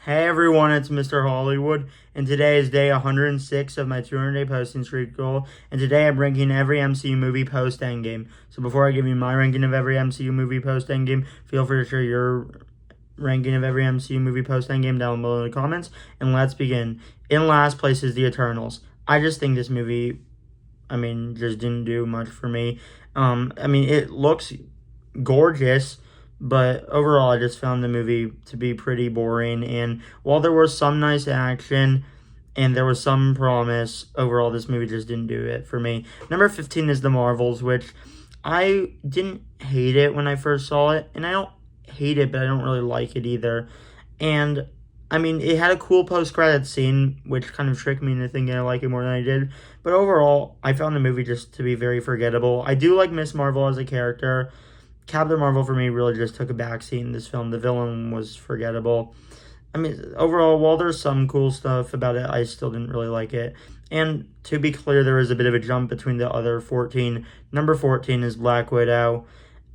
Hey everyone, it's Mr. Hollywood, and today is day 106 of my 200-day posting streak goal, and today I'm ranking every MCU movie post-Endgame. So before I give you my ranking of every MCU movie post-Endgame, feel free to share your ranking of every MCU movie post-Endgame down below in the comments, and let's begin. In last place is The Eternals. I just think this movie, just didn't do much for me. It looks gorgeous, but overall, I just found the movie to be pretty boring. And while there was some nice action and there was some promise, overall, this movie just didn't do it for me. Number 15 is The Marvels, which I didn't hate it when I first saw it. And I don't hate it, but I don't really like it either. And it had a cool post-credit scene, which kind of tricked me into thinking I like it more than I did. But overall, I found the movie just to be very forgettable. I do like Miss Marvel as a character. Captain Marvel for me really just took a backseat in this film. The villain was forgettable. Overall, while there's some cool stuff about it, I still didn't really like it. And to be clear, there was a bit of a jump between the other 14. Number 14 is Black Widow,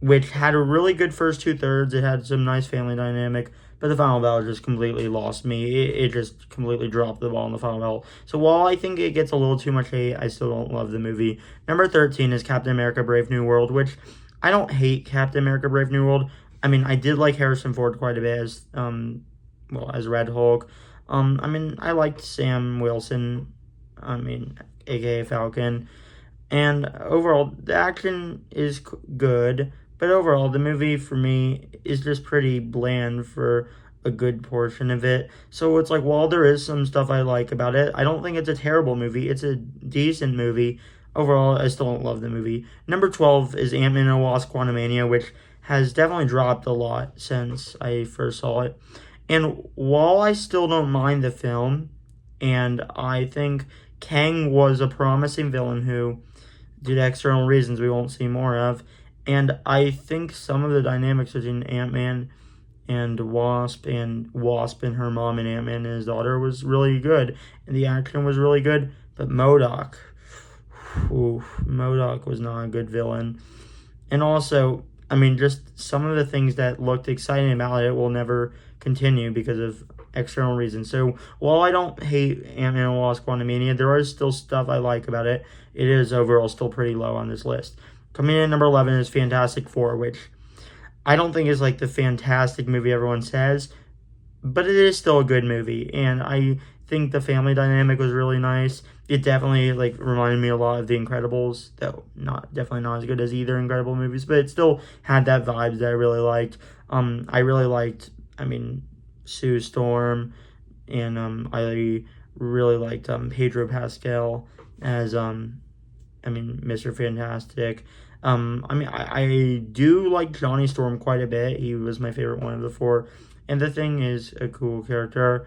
which had a really good first two-thirds. It had some nice family dynamic, but the final battle just completely lost me. It just completely dropped the ball in the final battle. So while I think it gets a little too much hate, I still don't love the movie. Number 13 is Captain America Brave New World, which I don't hate Captain America Brave New World. I did like Harrison Ford quite a bit as Red Hulk. I liked Sam Wilson, aka Falcon. And overall, the action is good, but overall, the movie for me is just pretty bland for a good portion of it. So it's like, while there is some stuff I like about it, I don't think it's a terrible movie. It's a decent movie. Overall, I still don't love the movie. Number 12 is Ant-Man and the Wasp: Quantumania, which has definitely dropped a lot since I first saw it. And while I still don't mind the film, and I think Kang was a promising villain who, due to external reasons we won't see more of, and I think some of the dynamics between Ant-Man and Wasp and her mom and Ant-Man and his daughter was really good, and the action was really good, but MODOK was not a good villain. And also, just some of the things that looked exciting about it will never continue because of external reasons. So while I don't hate Ant-Man and Wasp: Quantumania, there is still stuff I like about it. It is overall still pretty low on this list. Coming in at number 11 is Fantastic Four, which I don't think is like the fantastic movie everyone says, but it is still a good movie, and I think the family dynamic was really nice. It definitely reminded me a lot of The Incredibles, though definitely not as good as either Incredible movies, but it still had that vibes that I really liked. I really liked Sue Storm, and I really liked Pedro Pascal as Mr. Fantastic. I do like Johnny Storm quite a bit. He was my favorite one of the four, and the Thing is a cool character.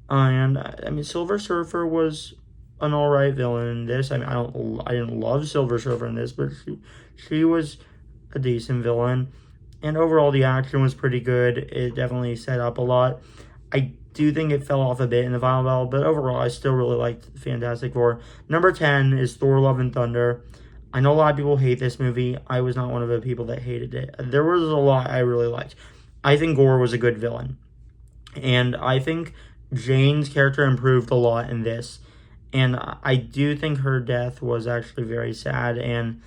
And Silver Surfer was an alright villain in this. I didn't love Silver Surfer in this, but she was a decent villain. And overall, the action was pretty good. It definitely set up a lot. I do think it fell off a bit in the final battle, but overall, I still really liked Fantastic Four. Number 10 is Thor: Love and Thunder. I know a lot of people hate this movie. I was not one of the people that hated it. There was a lot I really liked. I think Gore was a good villain, and I think Jane's character improved a lot in this, and I do think her death was actually very sad, and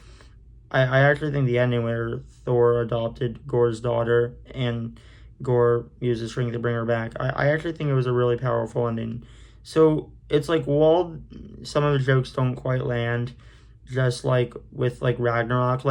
I actually think the ending where Thor adopted Gore's daughter and Gore used his ring to bring her back, I actually think it was a really powerful ending. So it's like, while some of the jokes don't quite land, just like with Ragnarok,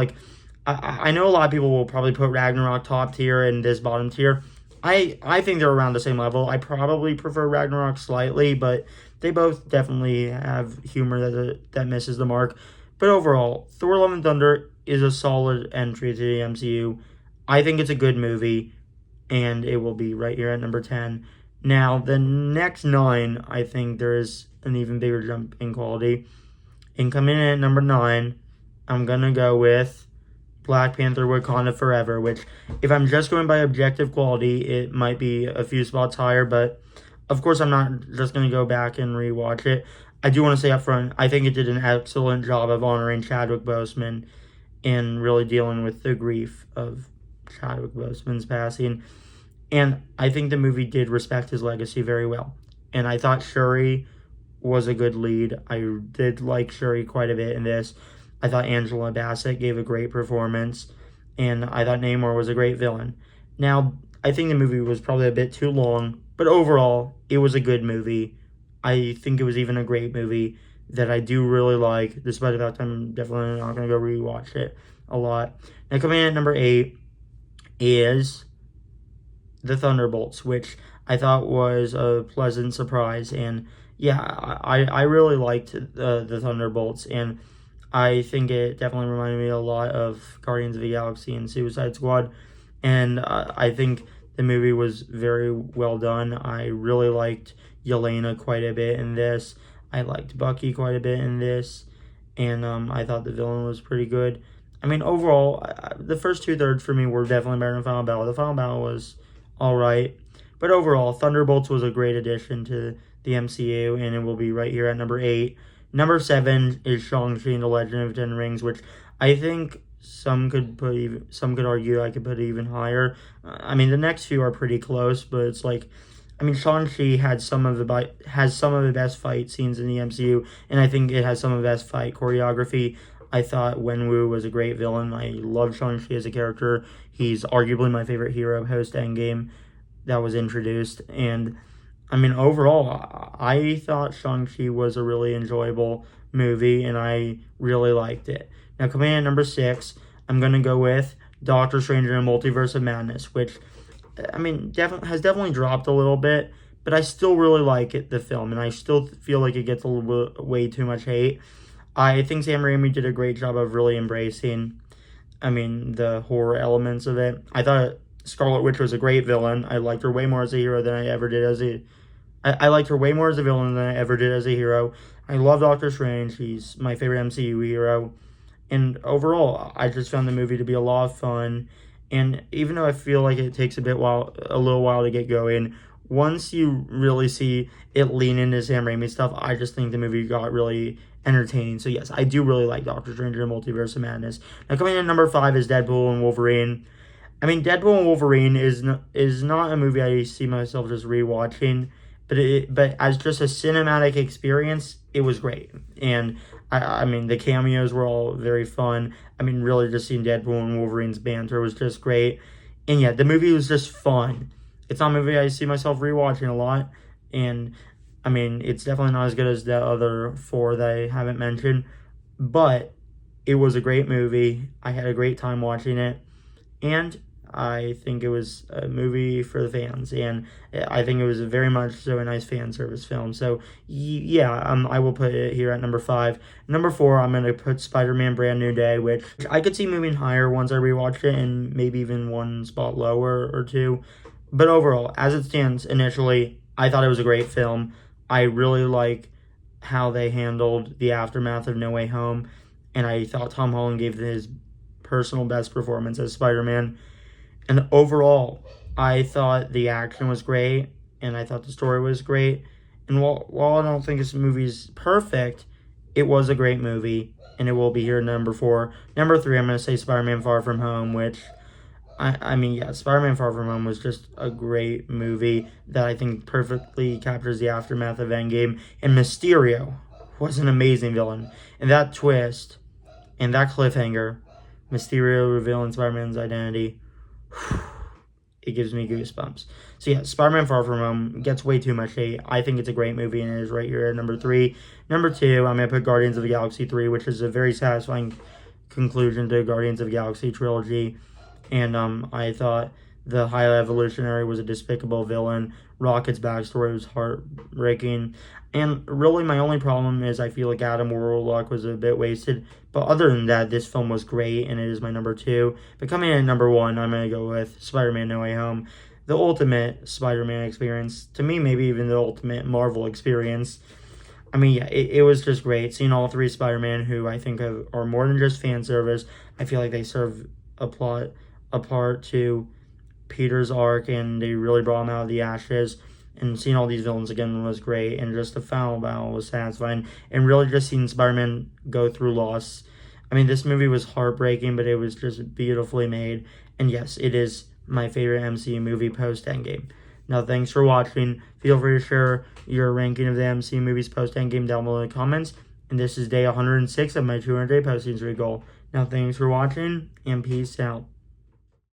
I know a lot of people will probably put Ragnarok top tier and this bottom tier. I think they're around the same level. I probably prefer Ragnarok slightly, but they both definitely have humor that misses the mark. But overall, Thor: Love and Thunder is a solid entry to the MCU. I think it's a good movie, and it will be right here at number 10. Now, the next 9, I think there is an even bigger jump in quality. And coming in at number 9, I'm going to go with Black Panther: Wakanda Forever, which, if I'm just going by objective quality, it might be a few spots higher, but of course I'm not just going to go back and rewatch it. I do want to say up front, I think it did an excellent job of honoring Chadwick Boseman and really dealing with the grief of Chadwick Boseman's passing. And I think the movie did respect his legacy very well. And I thought Shuri was a good lead. I did like Shuri quite a bit in this. I thought Angela Bassett gave a great performance, and I thought Namor was a great villain. Now, I think the movie was probably a bit too long, but overall, it was a good movie. I think it was even a great movie that I do really like, despite the fact I'm definitely not going to go rewatch it a lot. Now, coming in at number 8 is the Thunderbolts, which I thought was a pleasant surprise. And yeah, I really liked the Thunderbolts, and I think it definitely reminded me a lot of Guardians of the Galaxy and Suicide Squad. And I think the movie was very well done. I really liked Yelena quite a bit in this. I liked Bucky quite a bit in this, and I thought the villain was pretty good. I mean, overall, the first two thirds for me were definitely better than Final Battle. The Final Battle was all right, but overall, Thunderbolts was a great addition to the MCU, and it will be right here at number 8. Number 7 is Shang-Chi and the Legend of Ten Rings, which I think some could argue I could put even higher. I mean, the next few are pretty close, but it's like, I mean, Shang-Chi has some of the best fight scenes in the MCU, and I think it has some of the best fight choreography. I thought Wenwu was a great villain. I love Shang-Chi as a character. He's arguably my favorite hero post Endgame that was introduced. And I mean, overall, I thought Shang-Chi was a really enjoyable movie, and I really liked it. Now, coming in at number 6, I'm going to go with Doctor Strange and the Multiverse of Madness, which, I mean, has definitely dropped a little bit, but I still really like it, the film, and I still feel like it gets a little bit, way too much hate. I think Sam Raimi did a great job of really embracing, I mean, the horror elements of it. I thought Scarlet Witch was a great villain. I liked her way more as a hero than I ever did as a... I liked her way more as a villain than I ever did as a hero. I love Doctor Strange. He's my favorite MCU hero. And overall, I just found the movie to be a lot of fun. And even though I feel like it takes a little while to get going, once you really see it lean into Sam Raimi stuff, I just think the movie got really entertaining. So yes, I do really like Doctor Strange and the Multiverse of Madness. Now, coming in at number 5 is Deadpool and Wolverine. I mean, Deadpool and Wolverine is not a movie I see myself just rewatching, but as just a cinematic experience, it was great. And I mean, the cameos were all very fun. I mean, really just seeing Deadpool and Wolverine's banter was just great. And yeah, the movie was just fun. It's not a movie I see myself rewatching a lot. And I mean, it's definitely not as good as the other 4 that I haven't mentioned. But it was a great movie. I had a great time watching it. And I think it was a movie for the fans, and I think it was very much so a nice fan service film. So yeah, I will put it here at number 5. Number 4, I'm gonna put Spider-Man: Brand New Day, which I could see moving higher once I rewatched it, and maybe even one spot lower or two. But overall, as it stands, initially, I thought it was a great film. I really like how they handled the aftermath of No Way Home, and I thought Tom Holland gave his personal best performance as Spider-Man. And overall, I thought the action was great, and I thought the story was great. And while I don't think this movie's perfect, it was a great movie, and it will be here at number 4. Number 3, I'm going to say Spider-Man: Far From Home, which, I mean, yeah, Spider-Man: Far From Home was just a great movie that I think perfectly captures the aftermath of Endgame. And Mysterio was an amazing villain. And that twist, and that cliffhanger, Mysterio revealing Spider-Man's identity, it gives me goosebumps. So yeah, Spider-Man: Far From Home gets way too much hate. I think it's a great movie, and it is right here at number 3. Number 2, I'm going to put Guardians of the Galaxy 3, which is a very satisfying conclusion to Guardians of the Galaxy trilogy. And I thought the High Evolutionary was a despicable villain. Rocket's backstory was heartbreaking. And really, my only problem is I feel like Adam Warlock was a bit wasted. But other than that, this film was great, and it is my number 2. But coming in at number 1, I'm going to go with Spider-Man: No Way Home. The ultimate Spider-Man experience. To me, maybe even the ultimate Marvel experience. I mean, yeah, it was just great. Seeing all 3 Spider-Man, who I think are more than just fan service. I feel like they serve a part to Peter's arc, and they really brought him out of the ashes. And seeing all these villains again was great, and just the final battle was satisfying, and really just seeing Spider-Man go through loss. I mean, this movie was heartbreaking, but it was just beautifully made. And yes, it is my favorite MCU movie post Endgame. Now, thanks for watching. Feel free to share your ranking of the MCU movies post Endgame down below in the comments. And this is day 106 of my 200-day posting streak goal. Now, thanks for watching, and peace out.